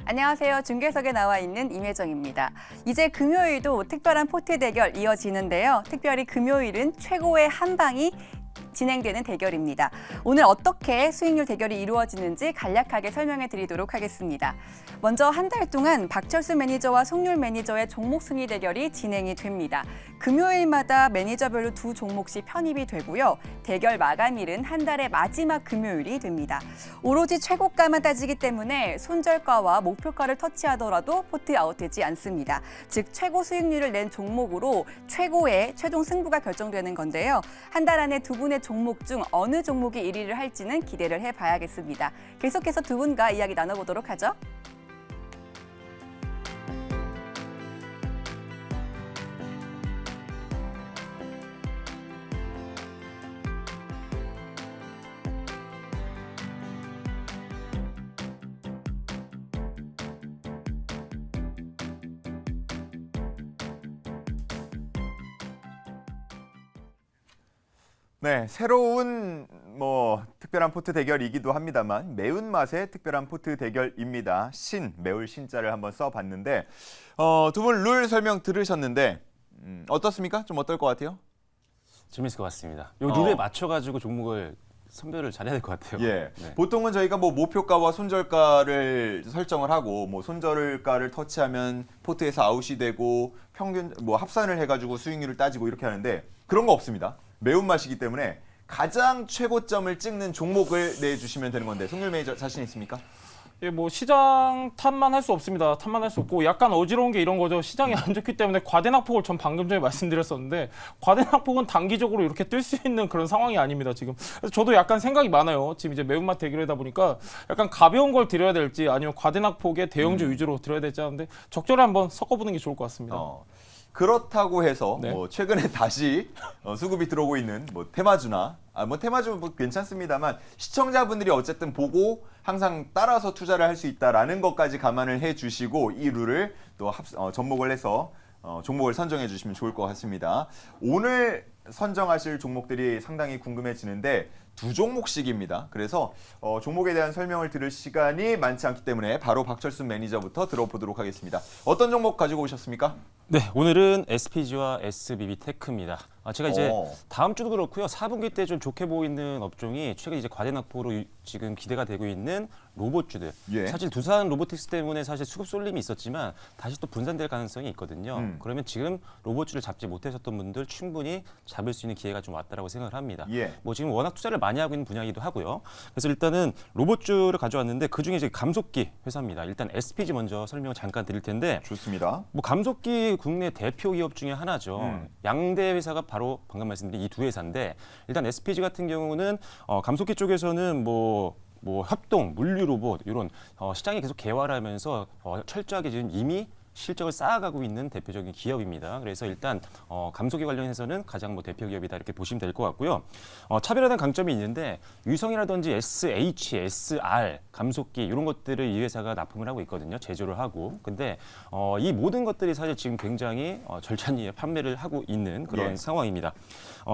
안녕하세요. 중계석에 나와 있는 임혜정입니다. 이제 금요일도 특별한 포트 대결 이어지는데요. 특별히 금요일은 최고의 한 방이 진행되는 대결입니다. 오늘 어떻게 수익률 대결이 이루어지는지 간략하게 설명해 드리도록 하겠습니다. 먼저 한 달 동안 박철수 매니저와 송률 매니저의 종목 순위 대결이 진행이 됩니다. 금요일마다 매니저별로 두 종목씩 편입이 되고요. 대결 마감일은 한 달의 마지막 금요일이 됩니다. 오로지 최고가만 따지기 때문에 손절가와 목표가를 터치하더라도 포트 아웃되지 않습니다. 즉 최고 수익률을 낸 종목으로 최고의 최종 승부가 결정되는 건데요. 한 달 안에 두 분의 종목 중 어느 종목이 1위를 할지는 기대를 해봐야겠습니다. 계속해서 두 분과 이야기 나눠보도록 하죠. 네, 새로운 특별한 포트 대결이기도 합니다만 매운맛의 특별한 포트 대결입니다. 매울 신자를 한번 써봤는데 두 분 룰 설명 들으셨는데 어떻습니까? 좀 어떨 것 같아요? 재밌을 것 같습니다. 이 룰에 맞춰가지고 종목을 선별을 잘해야 될 것 같아요. 예. 네. 보통은 저희가 목표가와 손절가를 설정을 하고 손절가를 터치하면 포트에서 아웃이 되고 평균 합산을 해가지고 수익률을 따지고 이렇게 하는데 그런 거 없습니다. 매운맛이기 때문에 가장 최고점을 찍는 종목을 내주시면 되는 건데 송률 매니저 자신 있습니까? 예, 시장 탓만 할 수 없습니다. 탓만 할 수 없고 약간 어지러운 게 이런 거죠. 시장이 안 좋기 때문에 과대낙폭을 전 방금 전에 말씀드렸었는데 과대낙폭은 단기적으로 이렇게 뜰 수 있는 그런 상황이 아닙니다. 지금. 그래서 저도 약간 생각이 많아요. 지금 이제 매운맛 대결이다 보니까 약간 가벼운 걸 드려야 될지 아니면 과대낙폭의 대형주 위주로 드려야 될지 하는데 적절히 한번 섞어보는 게 좋을 것 같습니다. 그렇다고 해서 네. 최근에 다시 수급이 들어오고 있는 테마주나 테마주 괜찮습니다만 시청자분들이 어쨌든 보고 항상 따라서 투자를 할 수 있다라는 것까지 감안을 해주시고 이 룰을 또 접목을 해서 종목을 선정해 주시면 좋을 것 같습니다. 오늘 선정하실 종목들이 상당히 궁금해지는데 두 종목씩입니다. 그래서 종목에 대한 설명을 들을 시간이 많지 않기 때문에 바로 박철수 매니저부터 들어보도록 하겠습니다. 어떤 종목 가지고 오셨습니까? 네, 오늘은 SPG와 SBB테크입니다. 제가 이제 다음 주도 그렇고요. 4분기 때 좀 좋게 보이는 업종이 최근 이제 과대낙폭으로 지금 기대가 되고 있는 로봇주들. 예. 사실 두산 로보틱스 때문에 사실 수급 쏠림이 있었지만 다시 또 분산될 가능성이 있거든요. 그러면 지금 로봇주를 잡지 못하셨던 분들 충분히 잡을 수 있는 기회가 좀 왔다라고 생각을 합니다. 예. 지금 워낙 투자를 많이 하고 있는 분야이기도 하고요. 그래서 일단은 로봇주를 가져왔는데 그 중에 이제 감속기 회사입니다. 일단 SPG 먼저 설명을 잠깐 드릴 텐데 좋습니다. 감속기 국내 대표 기업 중에 하나죠. 양대 회사가 바로 방금 말씀드린 이 두 회사인데 일단 SPG 같은 경우는 감속기 쪽에서는 협동, 물류 로봇 이런 시장이 계속 개활하면서 철저하게 지금 이미 실적을 쌓아가고 있는 대표적인 기업입니다. 그래서 일단 감속기 관련해서는 가장 대표 기업이다 이렇게 보시면 될 것 같고요. 차별화된 강점이 있는데 유성이라든지 SH, SR 감속기 이런 것들을 이 회사가 납품을 하고 있거든요. 제조를 하고. 근데 이 모든 것들이 사실 지금 굉장히 절찬리에 판매를 하고 있는 그런 상황입니다.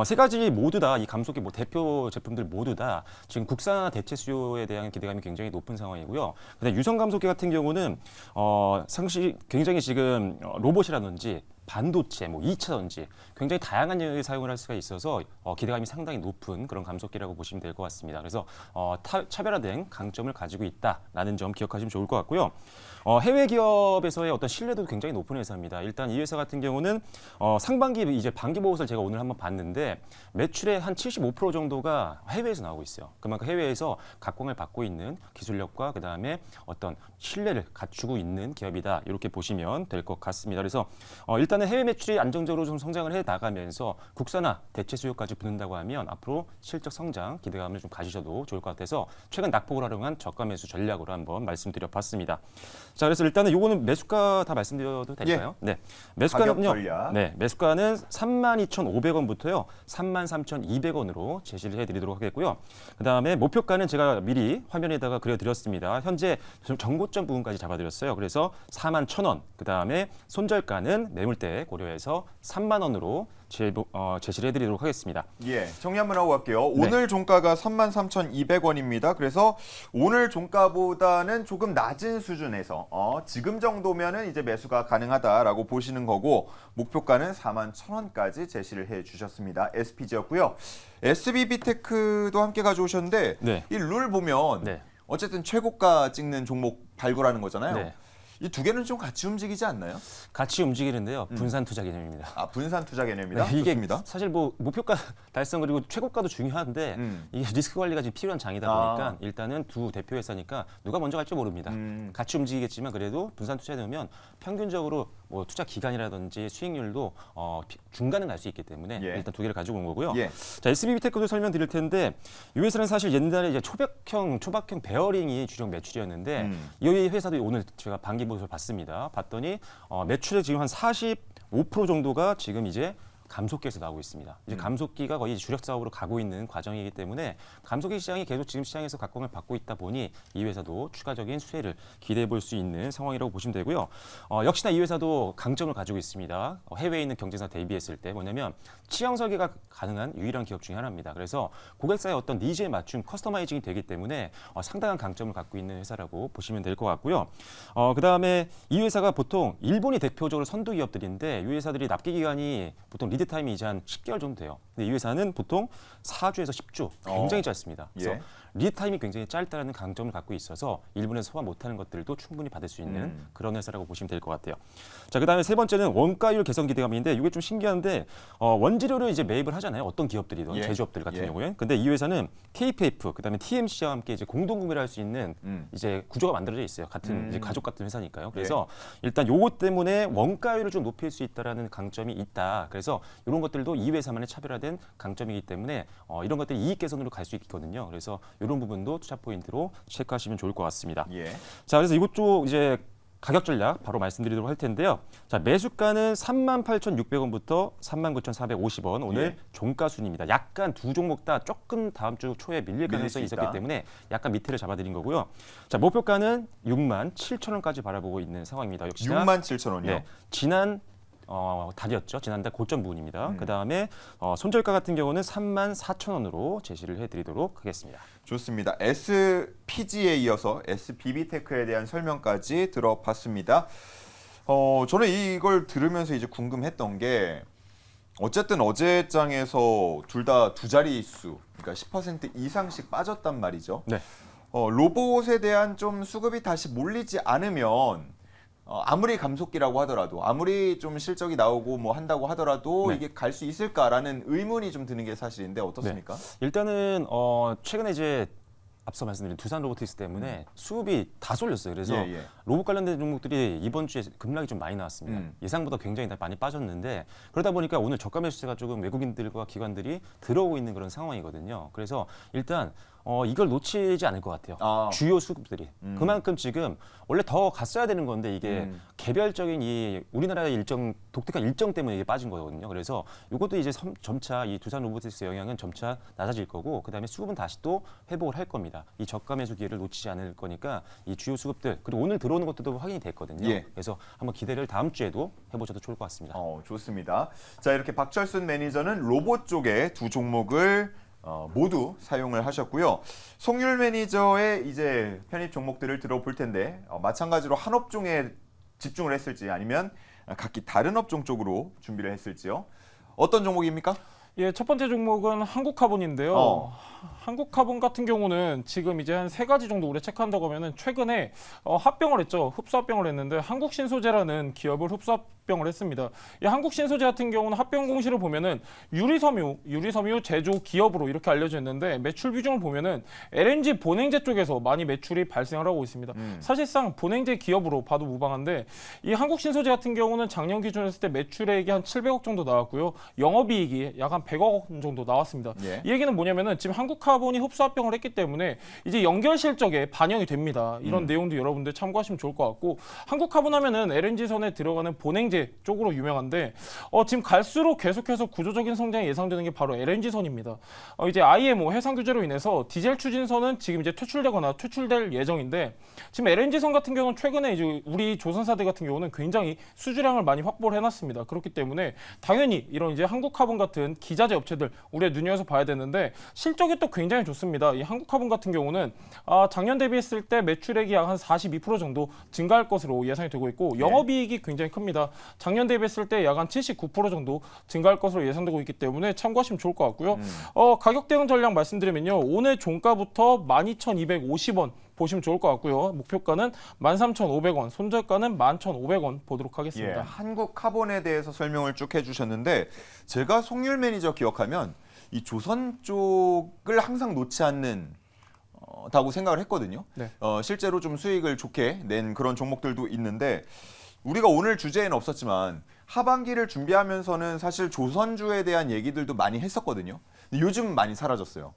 세 가지 모두 다 이 감속기 대표 제품들 모두 다 지금 국산화 대체 수요에 대한 기대감이 굉장히 높은 상황이고요. 근데 유성 감속기 같은 경우는 상시 굉장히 지금 로봇이라든지 반도체, 2차 전지 굉장히 다양한 영역에 사용을 할 수가 있어서 기대감이 상당히 높은 그런 감속기라고 보시면 될 것 같습니다. 그래서 차별화된 강점을 가지고 있다라는 점 기억하시면 좋을 것 같고요. 해외 기업에서의 어떤 신뢰도 굉장히 높은 회사입니다. 일단 이 회사 같은 경우는 상반기 이제 반기 보고서를 제가 오늘 한번 봤는데 매출의 한 75% 정도가 해외에서 나오고 있어요. 그만큼 해외에서 각광을 받고 있는 기술력과 그다음에 어떤 신뢰를 갖추고 있는 기업이다. 이렇게 보시면 될 것 같습니다. 그래서 일단은 해외 매출이 안정적으로 좀 성장을 해 나가면서 국산화 대체 수요까지 붙는다고 하면 앞으로 실적 성장 기대감을 좀 가지셔도 좋을 것 같아서 최근 낙폭을 활용한 저가 매수 전략으로 한번 말씀드려 봤습니다. 자, 그래서 일단은 요거는 매수가 다 말씀드려도 될까요? 예. 네. 매수가는요. 가격 전략. 네. 매수가는 32,500원부터요. 33,200원으로 제시를 해 드리도록 하겠고요. 그다음에 목표가는 제가 미리 화면에다가 그려 드렸습니다. 현재 전고점 부분까지 잡아 드렸어요. 그래서 41,000원. 그다음에 손절가는 매물대 때 고려해서 3만 원으로 제시를 해드리도록 하겠습니다. 예, 정리 한번 하고 갈게요. 네. 오늘 종가가 33,200원입니다. 그래서 오늘 종가보다는 조금 낮은 수준에서 지금 정도면은 이제 매수가 가능하다라고 보시는 거고 목표가는 41,000원까지 제시를 해주셨습니다. SPG였고요. SBB테크도 함께 가져오셨는데 네. 이 룰 보면 네. 어쨌든 최고가 찍는 종목 발굴하는 거잖아요. 네. 이 두 개는 좀 같이 움직이지 않나요? 같이 움직이는데요. 분산 투자 개념입니다. 아, 분산 투자 개념이다. 네, 이게 좋습니다. 사실 뭐 목표가 달성 그리고 최고가도 중요한데 이게 리스크 관리가 지금 필요한 장이다 보니까 일단은 두 대표 회사니까 누가 먼저 갈지 모릅니다. 같이 움직이겠지만 그래도 분산 투자에 넣으면 평균적으로 뭐 투자 기간이라든지 수익률도 중간은 갈 수 있기 때문에 예. 일단 두 개를 가지고 온 거고요. 예. 자, SBB테크도 설명드릴 텐데 이 회사는 사실 옛날에 이제 초박형 베어링이 주력 매출이었는데 이 회사도 오늘 제가 반기 모습을 봤습니다. 봤더니 매출의 지금 한 45% 정도가 지금 이제 감속기에서 나오고 있습니다. 이제 감속기가 거의 주력 사업으로 가고 있는 과정이기 때문에 감속기 시장이 계속 지금 시장에서 각광을 받고 있다 보니 이 회사도 추가적인 수혜를 기대해 볼 수 있는 상황이라고 보시면 되고요. 역시나 이 회사도 강점을 가지고 있습니다. 해외에 있는 경쟁사 대비했을 때 뭐냐면 취향 설계가 가능한 유일한 기업 중에 하나입니다. 그래서 고객사의 어떤 니즈에 맞춘 커스터마이징이 되기 때문에 상당한 강점을 갖고 있는 회사라고 보시면 될 것 같고요. 그다음에 이 회사가 보통 일본이 대표적으로 선도 기업들인데 이 회사들이 납기 기간이 보통 리드 타임이 이제 한 10개월 정도 돼요. 근데 이 회사는 보통 4주에서 10주 굉장히 짧습니다. 그래서 예. 리드 타임이 굉장히 짧다는 강점을 갖고 있어서 일본에서 소화 못하는 것들도 충분히 받을 수 있는 그런 회사라고 보시면 될 것 같아요. 자, 그다음에 세 번째는 원가율 개선 기대감인데 이게 좀 신기한데 원재료를 이제 매입을 하잖아요. 어떤 기업들이든 예. 제조업들 같은 예. 경우에. 근데 이 회사는 KPF 그다음에 TMC와 함께 이제 공동 구매를 할 수 있는 이제 구조가 만들어져 있어요. 같은 이제 가족 같은 회사니까요. 그래서 일단 요것 때문에 원가율을 좀 높일 수 있다라는 강점이 있다. 그래서 이런 것들도 이 회사만의 차별화된 강점이기 때문에 이런 것들이 이익 개선으로 갈 수 있거든요. 그래서 이런 부분도 투자 포인트로 체크하시면 좋을 것 같습니다. 예. 자, 그래서 이것 쪽 이제 가격 전략 바로 말씀드리도록 할 텐데요. 자, 매수가는 38,600원부터 39,450원. 오늘 예. 종가 순입니다. 약간 두 종목 다 조금 다음 주 초에 밀릴 가능성이 수 있었기 있다. 때문에 약간 밑에를 잡아드린 거고요. 자, 목표가는 67,000원까지 바라보고 있는 상황입니다. 역시나 67,000원이요. 네, 지난 달이었죠. 지난달 고점 부분입니다. 그다음에 손절가 같은 경우는 34,000원으로 제시를 해드리도록 하겠습니다. 좋습니다. SPG에 이어서 SBB테크에 대한 설명까지 들어봤습니다. 저는 이걸 들으면서 이제 궁금했던 게 어쨌든 어제장에서 둘 다 두 자릿수, 그러니까 10% 이상씩 빠졌단 말이죠. 네. 로봇에 대한 좀 수급이 다시 몰리지 않으면 아무리 감속기라고 하더라도 아무리 좀 실적이 나오고 뭐 한다고 하더라도 네. 이게 갈 수 있을까라는 의문이 좀 드는 게 사실인데 어떻습니까? 일단은 최근에 이제 앞서 말씀드린 두산 로보틱스 때문에 수급이 다 쏠렸어요. 그래서 예, 예. 로봇 관련된 종목들이 이번 주에 급락이 좀 많이 나왔습니다. 예상보다 굉장히 많이 빠졌는데 그러다 보니까 오늘 저가 매수세가 조금 외국인들과 기관들이 들어오고 있는 그런 상황이거든요. 그래서 일단 이걸 놓치지 않을 것 같아요. 아. 주요 수급들이. 그만큼 지금 원래 더 갔어야 되는 건데 이게 개별적인 이 우리나라의 독특한 일정 때문에 이게 빠진 거거든요. 그래서 이것도 이제 점차 이 두산 로보틱스 영향은 점차 낮아질 거고 그다음에 수급은 다시 또 회복을 할 겁니다. 이 저가 매수 기회를 놓치지 않을 거니까 이 주요 수급들 그리고 오늘 들어오는 것들도 확인이 됐거든요. 예. 그래서 한번 기대를 다음 주에도 해보셔도 좋을 것 같습니다. 좋습니다. 자, 이렇게 박철순 매니저는 로봇 쪽에 두 종목을 모두 사용을 하셨고요. 송율 매니저의 이제 편입 종목들을 들어볼 텐데 마찬가지로 한 업종에 집중을 했을지 아니면 각기 다른 업종 쪽으로 준비를 했을지요. 어떤 종목입니까? 예, 첫 번째 종목은 한국카본인데요. 한국카본 같은 경우는 지금 이제 한 3가지 정도 우리 체크한다고 하면은 최근에 합병을 했죠. 흡수합병을 했는데 한국신소재라는 기업을 흡수합병을 했습니다. 이 한국신소재 같은 경우는 합병 공시를 보면은 유리섬유 제조 기업으로 이렇게 알려져 있는데 매출 비중을 보면은 LNG 본행제 쪽에서 많이 매출이 발생을 하고 있습니다. 사실상 본행제 기업으로 봐도 무방한데 이 한국신소재 같은 경우는 작년 기준으로 했을 때 매출액이 한 700억 정도 나왔고요. 영업이익이 약 한 100억 원 정도 나왔습니다. 예. 이 얘기는 뭐냐면은 지금 한국카본이 흡수합병을 했기 때문에 이제 연결 실적에 반영이 됩니다. 이런 내용도 여러분들 참고하시면 좋을 것 같고 한국카본 하면은 LNG선에 들어가는 본행제 항생제 쪽으로 유명한데 지금 갈수록 계속해서 구조적인 성장이 예상되는 게 바로 LNG선입니다. 이제 IMO 해상 규제로 인해서 디젤 추진선은 지금 이제 퇴출되거나 퇴출될 예정인데 지금 LNG선 같은 경우는 최근에 이제 우리 조선사들 같은 경우는 굉장히 수주량을 많이 확보를 해놨습니다. 그렇기 때문에 당연히 이런 이제 한국화분 같은 기자재 업체들 우리가 눈여겨서 봐야 되는데 실적이 또 굉장히 좋습니다. 이 한국화분 같은 경우는 작년 대비했을 때 매출액이 약 한 42% 정도 증가할 것으로 예상이 되고 있고 영업이익이 굉장히 큽니다. 작년 대비했을 때 약 한 79% 정도 증가할 것으로 예상되고 있기 때문에 참고하시면 좋을 것 같고요. 가격 대응 전략 말씀드리면요. 오늘 종가부터 12,250원 보시면 좋을 것 같고요. 목표가는 13,500원, 손절가는 11,500원 보도록 하겠습니다. 한국 카본에 대해서 설명을 쭉 해주셨는데 제가 송율 매니저 기억하면 이 조선 쪽을 항상 놓지 않는 다고 생각을 했거든요. 네. 실제로 좀 수익을 좋게 낸 그런 종목들도 있는데 우리가 오늘 주제에는 없었지만 하반기를 준비하면서는 사실 조선주에 대한 얘기들도 많이 했었거든요. 근데 요즘 많이 사라졌어요.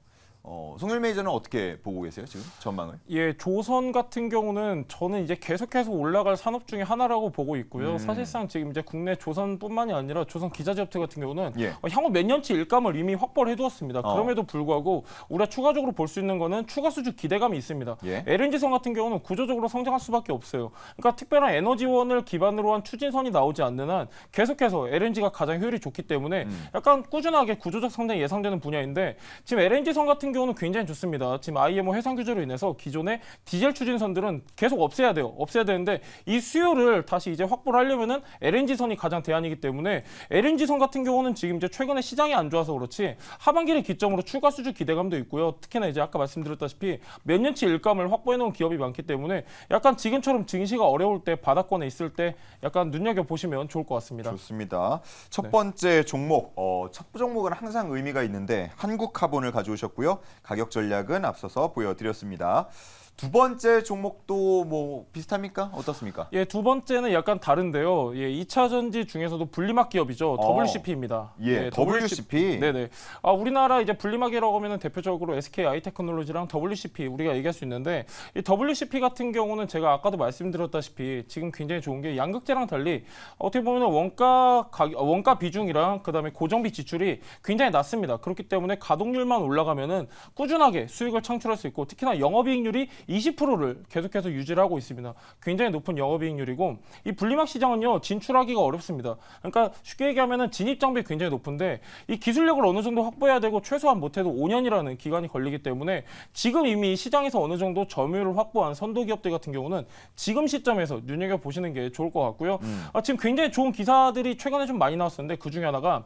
송율 매니저는 어떻게 보고 계세요, 지금 전망을? 예, 조선 같은 경우는 저는 이제 계속해서 올라갈 산업 중에 하나라고 보고 있고요. 사실상 지금 이제 국내 조선뿐만이 아니라 조선 기자재 업체 같은 경우는 향후 몇 년치 일감을 이미 확보를 해두었습니다. 그럼에도 불구하고 우리가 추가적으로 볼 수 있는 거는 추가 수주 기대감이 있습니다. LNG선 같은 경우는 구조적으로 성장할 수밖에 없어요. 그러니까 특별한 에너지원을 기반으로 한 추진선이 나오지 않는 한 계속해서 LNG가 가장 효율이 좋기 때문에 약간 꾸준하게 구조적 성장이 예상되는 분야인데 지금 LNG선 같은 경우는 굉장히 좋습니다. 지금 IMO 해상 규제로 인해서 기존의 디젤 추진선들은 계속 없애야 돼요. 없애야 되는데 이 수요를 다시 이제 확보를 하려면은 LNG선이 가장 대안이기 때문에 LNG선 같은 경우는 지금 이제 최근에 시장이 안 좋아서 그렇지 하반기를 기점으로 추가 수주 기대감도 있고요. 특히나 이제 아까 말씀드렸다시피 몇 년치 일감을 확보해 놓은 기업이 많기 때문에 약간 지금처럼 증시가 어려울 때 바닥권에 있을 때 약간 눈여겨 보시면 좋을 것 같습니다. 좋습니다. 첫 번째 종목, 첫 종목은 항상 의미가 있는데 한국카본을 가져오셨고요. 가격 전략은 앞서서 보여드렸습니다. 두 번째 종목도 뭐 비슷합니까? 어떻습니까? 예, 두 번째는 약간 다른데요. 예, 2차 전지 중에서도 분리막 기업이죠. WCP입니다. 예, WCP. 네네. 우리나라 이제 분리막이라고 하면은 대표적으로 SK 아이테크놀로지랑 WCP 우리가 얘기할 수 있는데 이 WCP 같은 경우는 제가 아까도 말씀드렸다시피 지금 굉장히 좋은 게 양극재랑 달리 어떻게 보면 원가 비중이랑 그다음에 고정비 지출이 굉장히 낮습니다. 그렇기 때문에 가동률만 올라가면은 꾸준하게 수익을 창출할 수 있고 특히나 영업이익률이 20%를 계속해서 유지를 하고 있습니다. 굉장히 높은 영업이익률이고 이 분리막 시장은요 진출하기가 어렵습니다. 그러니까 쉽게 얘기하면은 진입 장벽이 굉장히 높은데 이 기술력을 어느 정도 확보해야 되고 최소한 못해도 5년이라는 기간이 걸리기 때문에 지금 이미 시장에서 어느 정도 점유율을 확보한 선도 기업들 같은 경우는 지금 시점에서 눈여겨 보시는 게 좋을 것 같고요. 지금 굉장히 좋은 기사들이 최근에 좀 많이 나왔었는데 그 중에 하나가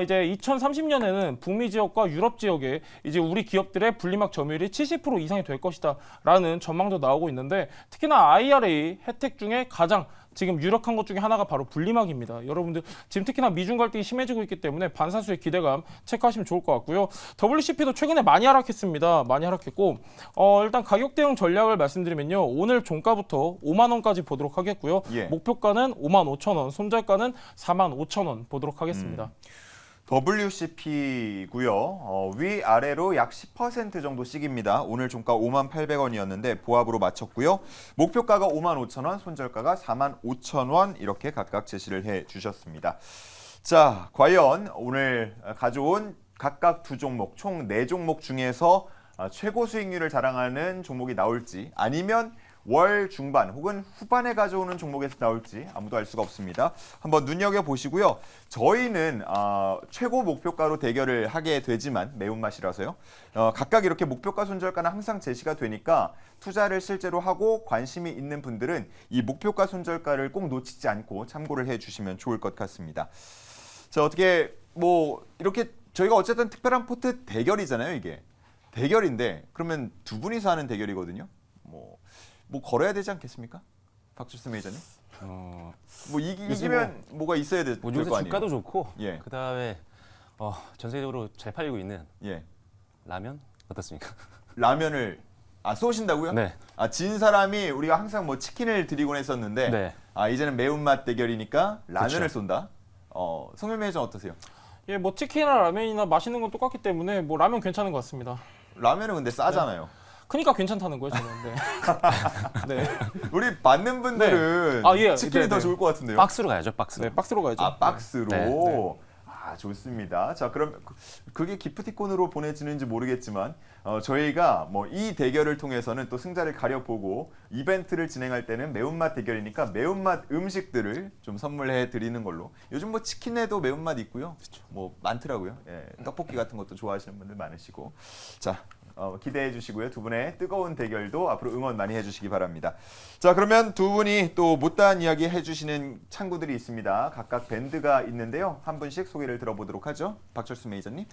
이제 2030년에는 북미 지역과 유럽 지역에 이제 우리 기업들의 분리막 점유율이 70% 이상이 될 것이다. 라는 전망도 나오고 있는데 특히나 IRA 혜택 중에 가장 지금 유력한 것 중에 하나가 바로 분리막입니다. 여러분들 지금 특히나 미중 갈등이 심해지고 있기 때문에 반사수의 기대감 체크하시면 좋을 것 같고요. WCP도 최근에 많이 하락했습니다. 많이 하락했고 일단 가격 대응 전략을 말씀드리면요. 오늘 종가부터 5만 원까지 보도록 하겠고요. 목표가는 5만 5천 원, 손절가는 4만 5천 원 보도록 하겠습니다. WCP고요. 위아래로 약 10% 정도씩입니다. 오늘 종가 58,800원이었는데 보합으로 마쳤고요. 목표가가 55,000원, 손절가가 45,000원 이렇게 각각 제시를 해주셨습니다. 자, 과연 오늘 가져온 각각 두 종목, 총 4종목 중에서 최고 수익률을 자랑하는 종목이 나올지 아니면 월 중반 혹은 후반에 가져오는 종목에서 나올지 아무도 알 수가 없습니다. 한번 눈여겨보시고요. 저희는 최고 목표가로 대결을 하게 되지만 매운맛이라서요. 각각 이렇게 목표가 손절가는 항상 제시가 되니까 투자를 실제로 하고 관심이 있는 분들은 이 목표가 손절가를 꼭 놓치지 않고 참고를 해주시면 좋을 것 같습니다. 자, 어떻게 뭐 이렇게 저희가 어쨌든 특별한 포트 대결이잖아요. 이게 대결인데 그러면 두 분이서 하는 대결이거든요. 뭐 걸어야 되지 않겠습니까? 박주스 매니저님? 뭐 이기면 뭐가 있어야 될 거 아니에요? 요새 주가도 좋고 예. 그다음에 전 세계적으로 잘 팔리고 있는 예. 라면 어떻습니까? 라면을 쏘신다고요? 네. 진 사람이 우리가 항상 뭐 치킨을 드리곤 했었는데 네. 이제는 매운맛 대결이니까 라면을 그쵸. 쏜다. 송윤 매니저 어떠세요? 예, 뭐 치킨이나 라면이나 맛있는 건 똑같기 때문에 뭐 라면 괜찮은 것 같습니다. 라면은 근데 싸잖아요. 크니까 괜찮다는 거예요, 저는. 네. 네. 우리 맞는 분들은 아, 예. 치킨이 네, 더 네. 좋을 것 같은데요. 박스로 가야죠, 박스로. 네, 박스로 가야죠. 아, 박스로. 네, 네. 아, 좋습니다. 자, 그럼 그게 기프티콘으로 보내지는지 모르겠지만 저희가 뭐 이 대결을 통해서는 또 승자를 가려보고 이벤트를 진행할 때는 매운맛 대결이니까 매운맛 음식들을 좀 선물해 드리는 걸로. 요즘 뭐 치킨에도 매운맛 있고요. 뭐 많더라고요. 예, 떡볶이 같은 것도 좋아하시는 분들 많으시고. 자, 기대해 주시고요. 두 분의 뜨거운 대결도 앞으로 응원 많이 해주시기 바랍니다. 자, 그러면 두 분이 또 못다한 이야기 해주시는 창구들이 있습니다. 각각 밴드가 있는데요. 한 분씩 소개를 들어보도록 하죠. 박철수 매니저님.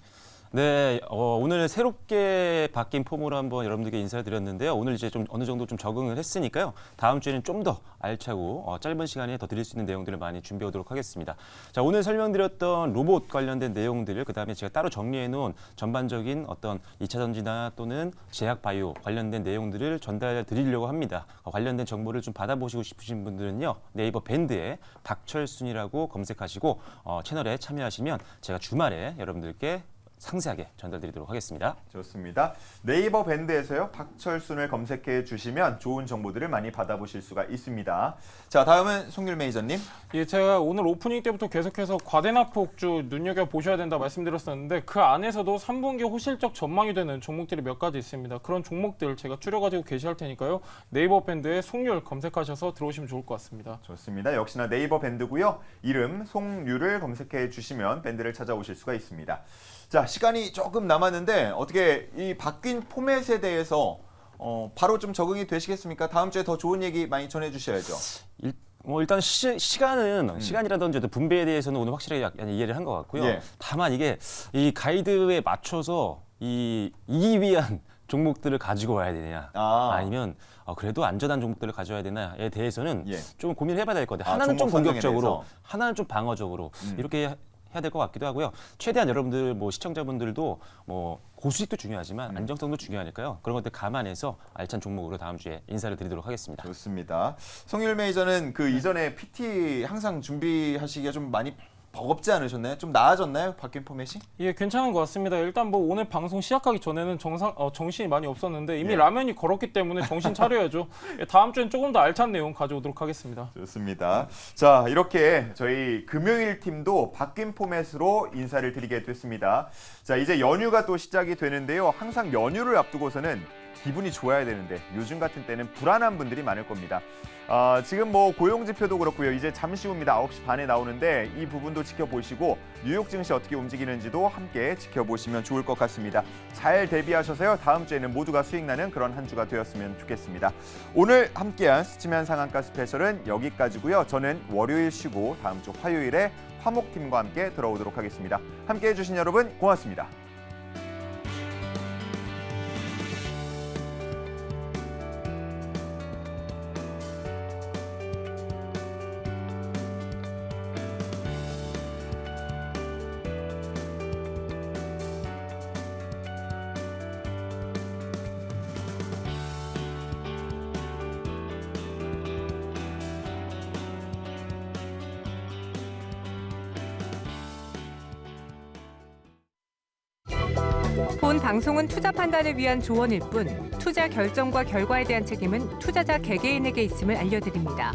네, 오늘 새롭게 바뀐 폼으로 한번 여러분들께 인사를 드렸는데요. 오늘 이제 좀 어느 정도 좀 적응을 했으니까요. 다음 주에는 좀 더 알차고 짧은 시간에 더 드릴 수 있는 내용들을 많이 준비해 오도록 하겠습니다. 자, 오늘 설명드렸던 로봇 관련된 내용들, 그다음에 제가 따로 정리해 놓은 전반적인 어떤 2차 전지나 또는 제약 바이오 관련된 내용들을 전달해 드리려고 합니다. 관련된 정보를 좀 받아보시고 싶으신 분들은요. 네이버 밴드에 박철순이라고 검색하시고 채널에 참여하시면 제가 주말에 여러분들께 상세하게 전달드리도록 하겠습니다. 좋습니다. 네이버 밴드에서요. 박철순을 검색해 주시면 좋은 정보들을 많이 받아보실 수가 있습니다. 자, 다음은 송율 매니저님. 예, 제가 오늘 오프닝 때부터 계속해서 과대납폭주 눈여겨보셔야 된다 말씀드렸었는데 그 안에서도 3분기 호실적 전망이 되는 종목들이 몇 가지 있습니다. 그런 종목들 제가 추려가지고 게시할 테니까요. 네이버 밴드에 송율 검색하셔서 들어오시면 좋을 것 같습니다. 좋습니다. 역시나 네이버 밴드고요. 이름 송율을 검색해 주시면 밴드를 찾아오실 수가 있습니다. 자, 시간이 조금 남았는데 어떻게 이 바뀐 포맷에 대해서 바로 좀 적응이 되시겠습니까? 다음 주에 더 좋은 얘기 많이 전해 주셔야죠. 일단 시간이라든지 분배에 대해서는 오늘 확실하게 약간 이해를 한 것 같고요. 예. 다만 이게 이 가이드에 맞춰서 이기 위한 종목들을 가지고 와야 되냐, 아니면 그래도 안전한 종목들을 가져와야 되나에 대해서는 예. 좀 고민을 해봐야 될 것 같아요. 하나는 좀 종목 선정에 공격적으로, 대해서. 하나는 좀 방어적으로 이렇게 해야 될 것 같기도 하고요. 최대한 여러분들 뭐 시청자분들도 뭐 고수익도 중요하지만 안정성도 중요하니까요. 그런 것들 감안해서 알찬 종목으로 다음 주에 인사를 드리도록 하겠습니다. 좋습니다. 송율 매니저는 그 이전에 PT 항상 준비하시기가 좀 많이 버겁지 않으셨나요? 좀 나아졌나요? 바뀐 포맷이? 예, 괜찮은 것 같습니다. 일단 뭐 오늘 방송 시작하기 전에는 정신이 많이 없었는데 이미 예. 라면이 걸었기 때문에 정신 차려야죠. 예, 다음 주엔 조금 더 알찬 내용 가져오도록 하겠습니다. 좋습니다. 자, 이렇게 저희 금요일 팀도 바뀐 포맷으로 인사를 드리게 됐습니다. 자, 이제 연휴가 또 시작이 되는데요. 항상 연휴를 앞두고서는 기분이 좋아야 되는데 요즘 같은 때는 불안한 분들이 많을 겁니다. 지금 뭐 고용지표도 그렇고요. 이제 잠시 후입니다. 9시 반에 나오는데 이 부분도 지켜보시고 뉴욕 증시 어떻게 움직이는지도 함께 지켜보시면 좋을 것 같습니다. 잘 대비하셔서요. 다음 주에는 모두가 수익 나는 그런 한 주가 되었으면 좋겠습니다. 오늘 함께한 스치면 상한가 스페셜은 여기까지고요. 저는 월요일 쉬고 다음 주 화요일에 화목팀과 함께 돌아오도록 하겠습니다. 함께해 주신 여러분 고맙습니다. 본 방송은 투자 판단을 위한 조언일 뿐 투자 결정과 결과에 대한 책임은 투자자 개개인에게 있음을 알려드립니다.